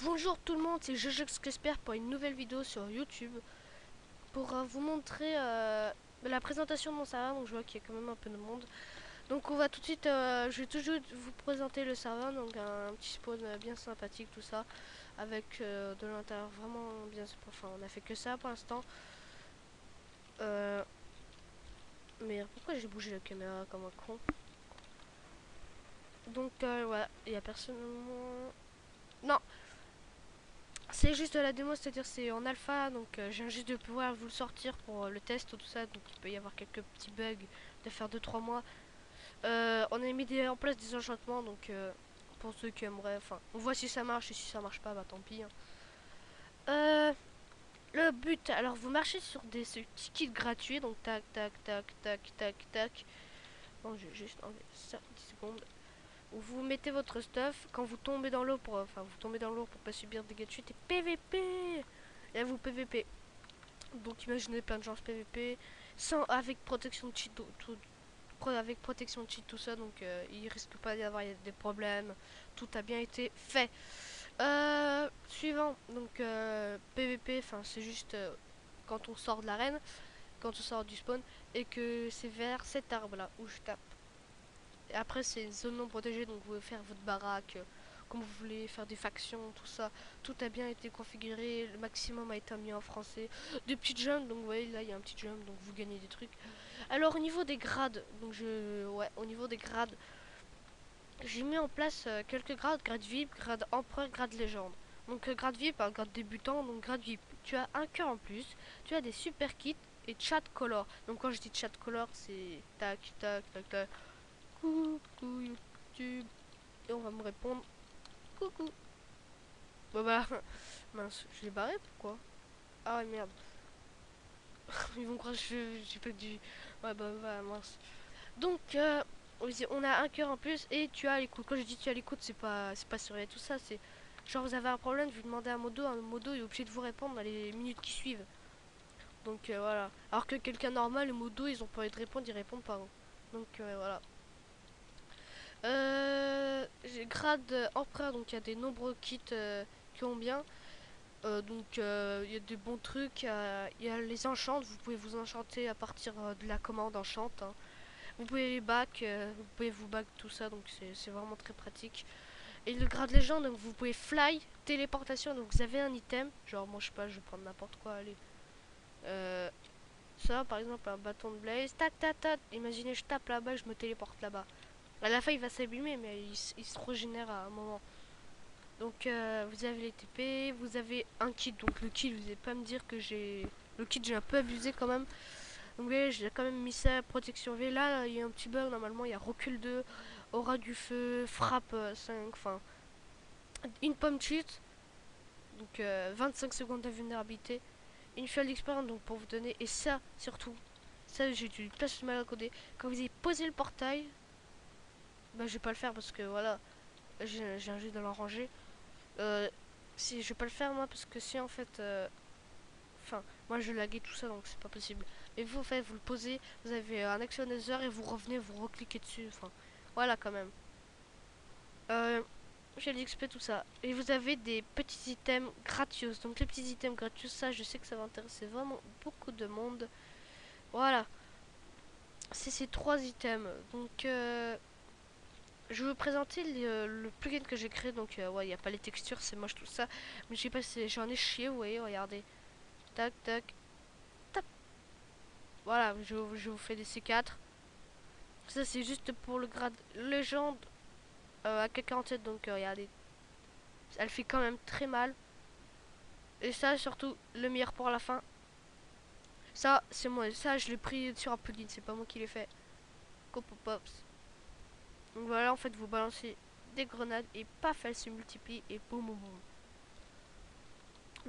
Bonjour tout le monde, c'est Jojox Cresper pour une nouvelle vidéo sur YouTube pour vous montrer la présentation de mon serveur. Donc je vois qu'il y a quand même un peu de monde. Donc on va tout de suite, je vais toujours vous présenter le serveur. Donc un petit spawn bien sympathique, tout ça, avec de l'intérieur vraiment bien. Enfin, on a fait que ça pour l'instant. Euh, mais pourquoi j'ai bougé la caméra comme un con? Donc voilà, il y a personne. Non, c'est juste de la démo, c'est-à-dire c'est en alpha, donc je viens juste de pouvoir vous le sortir pour le test, tout ça, donc il peut y avoir quelques petits bugs de faire 2 3 mois. On a mis en place des enchantements, donc pour ceux qui aimeraient, enfin, on voit si ça marche et si ça marche pas, bah tant pis, hein. Euh, le but, alors vous marchez sur ce petits kits gratuits, donc tac, tac, tac, tac, tac, tac. Bon, je vais juste enlever ça, 10 secondes. Où vous mettez votre stuff quand vous tombez dans l'eau pour, enfin, vous tombez dans l'eau pour pas subir de dégâts de chute et PVP. Et là vous PVP. Donc imaginez plein de gens PVP sans avec protection de cheat avec protection de cheat tout ça, donc il risque pas d'y avoir des problèmes. Tout a bien été fait. Suivant, donc PVP, enfin c'est juste quand on sort de l'arène, quand on sort du spawn et que c'est vers cet arbre là où je tape. Et après c'est une zone non protégée, donc vous pouvez faire votre baraque comme vous voulez, faire des factions, tout ça. Tout a bien été configuré, le maximum a été mis en français. Des petites jumps, donc vous voyez là il y a un petit jump, donc vous gagnez des trucs. Alors au niveau des grades, donc ouais, au niveau des grades, j'ai mis en place quelques grades, grade VIP, grade empereur, grade légende. Donc grade VIP, grade débutant, donc grade VIP. Tu as un cœur en plus, tu as des super kits et chat color. Donc quand je dis chat color, c'est tac tac tac tac. Coucou YouTube. Et on va me répondre coucou. Bon bah mince, je l'ai barré pourquoi? Ah ouais merde. Ils vont croire que j'ai pas du. Ouais bah mince. Donc on a un cœur en plus et tu as l'écoute. Quand je dis tu as l'écoute, c'est pas surveiller tout ça, c'est genre vous avez un problème, vous demandez à un modo est obligé de vous répondre dans les minutes qui suivent. Donc voilà. Alors que quelqu'un normal, le modo, ils ont pas envie de répondre, ils répondent pas, hein. Donc voilà. J'ai grade empereur, donc il y a des nombreux kits qui ont bien. Donc il y a des bons trucs, il y a les enchantes, vous pouvez vous enchanter à partir de la commande enchante, hein. Vous pouvez les back, vous pouvez vous back tout ça, donc c'est vraiment très pratique. Et le grade légende, donc vous pouvez fly, téléportation, donc vous avez un item, genre moi je sais pas, je vais prendre n'importe quoi, allez. Euh, Ça par exemple un bâton de blaze, tac tac tac, imaginez je tape là-bas, je me téléporte là-bas. À la fin il va s'abîmer mais il se régénère à un moment. Donc vous avez les TP, vous avez un kit, donc le kit vous n'allez pas me dire que j'ai... Le kit j'ai un peu abusé quand même. Donc vous voyez j'ai quand même mis ça, protection V, là il y a un petit bug normalement, il y a recul 2, aura du feu, frappe 5, enfin une pomme cheat, donc 25 secondes de vulnérabilité, une fiole d'expérience donc pour vous donner, et ça surtout, ça j'ai dû pas mal à coder, quand vous avez posé le portail, bah je vais pas le faire parce que voilà, j'ai un jeu de l'enranger. Si je vais pas le faire moi parce que si en fait enfin moi je laguais tout ça donc c'est pas possible, mais vous en fait vous le posez, vous avez un actionnaire et vous revenez, vous recliquez dessus, enfin voilà quand même. J'ai l'XP tout ça et vous avez des petits items gratuits, donc les petits items gratuits, ça je sais que ça va intéresser vraiment beaucoup de monde. Voilà, c'est ces 3 items. Donc je vais vous présenter le plugin que j'ai créé. Donc ouais, il n'y a pas les textures, c'est moche tout ça, mais je sais pas, j'en ai chié, vous voyez, regardez, tac tac tac. Voilà, je vous fais des C4. Ça c'est juste pour le grade légende AK-47, donc regardez, elle fait quand même très mal. Et ça surtout le meilleur pour la fin. Ça c'est moi, ça je l'ai pris sur un plugin, c'est pas moi qui l'ai fait. Copo Pops. Donc voilà, en fait vous balancez des grenades et paf, elles se multiplient et boum boum boum.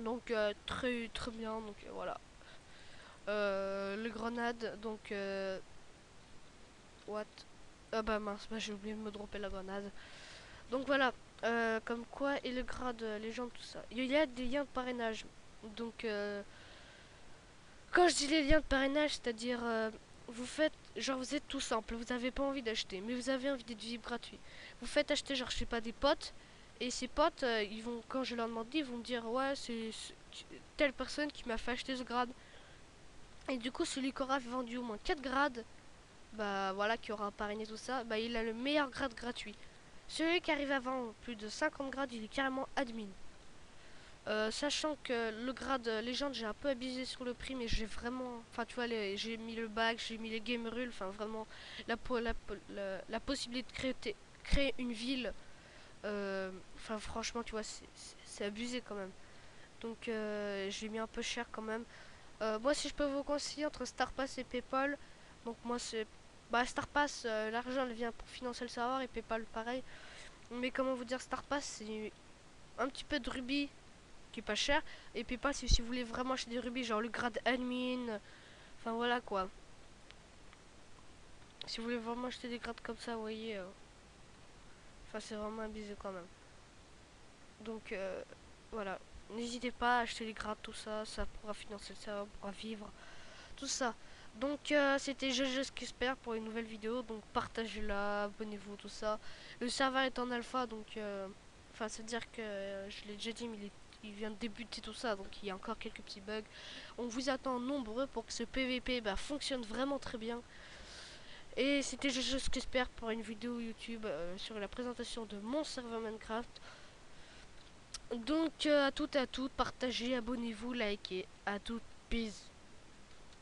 Donc très très bien, donc voilà. Les grenades, donc what? Ah bah mince, bah, j'ai oublié de me dropper la grenade. Donc voilà, comme quoi, et le grade, légende, tout ça. Il y a des liens de parrainage. Donc, quand je dis les liens de parrainage, c'est-à-dire, vous faites, genre, vous êtes tout simple, vous n'avez pas envie d'acheter, mais vous avez envie d'être VIP gratuit. Vous faites acheter, genre, je sais pas, des potes, Et ses potes, ils vont, quand je leur demande, ils vont me dire ouais, c'est telle personne qui m'a fait acheter ce grade. Et du coup, celui qui aura vendu au moins 4 grades, bah voilà, qui aura parrainé tout ça, bah il a le meilleur grade gratuit. Celui qui arrive à vendre plus de 50 grades, il est carrément admin. Sachant que le grade légende, j'ai un peu abusé sur le prix, mais j'ai vraiment. Enfin, tu vois, j'ai mis le bac, j'ai mis les game rules, enfin, vraiment, la possibilité de créer une ville. Enfin, franchement, tu vois, c'est abusé quand même. Donc, j'ai mis un peu cher quand même. Moi, si je peux vous conseiller entre StarPass et PayPal, donc moi, c'est. Bah, StarPass, l'argent, elle vient pour financer le serveur et PayPal, pareil. Mais comment vous dire, StarPass, c'est un petit peu de rubis qui est pas cher. Et PayPal, c'est si vous voulez vraiment acheter des rubis, genre le grade admin. Enfin voilà quoi. Si vous voulez vraiment acheter des grades comme ça, vous voyez. Enfin, c'est vraiment abusé quand même. Donc voilà. N'hésitez pas à acheter les grades, tout ça. Ça pourra financer le serveur, pourra vivre. Tout ça. Donc c'était GG ce qu'espère pour une nouvelle vidéo. Donc partagez-la, abonnez-vous, tout ça. Le serveur est en alpha, donc enfin c'est à dire que je l'ai déjà dit, mais il vient de débuter tout ça, donc il y a encore quelques petits bugs. On vous attend nombreux pour que ce PVP bah, fonctionne vraiment très bien. Et c'était GG ce qu'espère pour une vidéo YouTube sur la présentation de mon serveur Minecraft. Donc à toutes et à toutes, partagez, abonnez-vous, likez, à toutes, peace.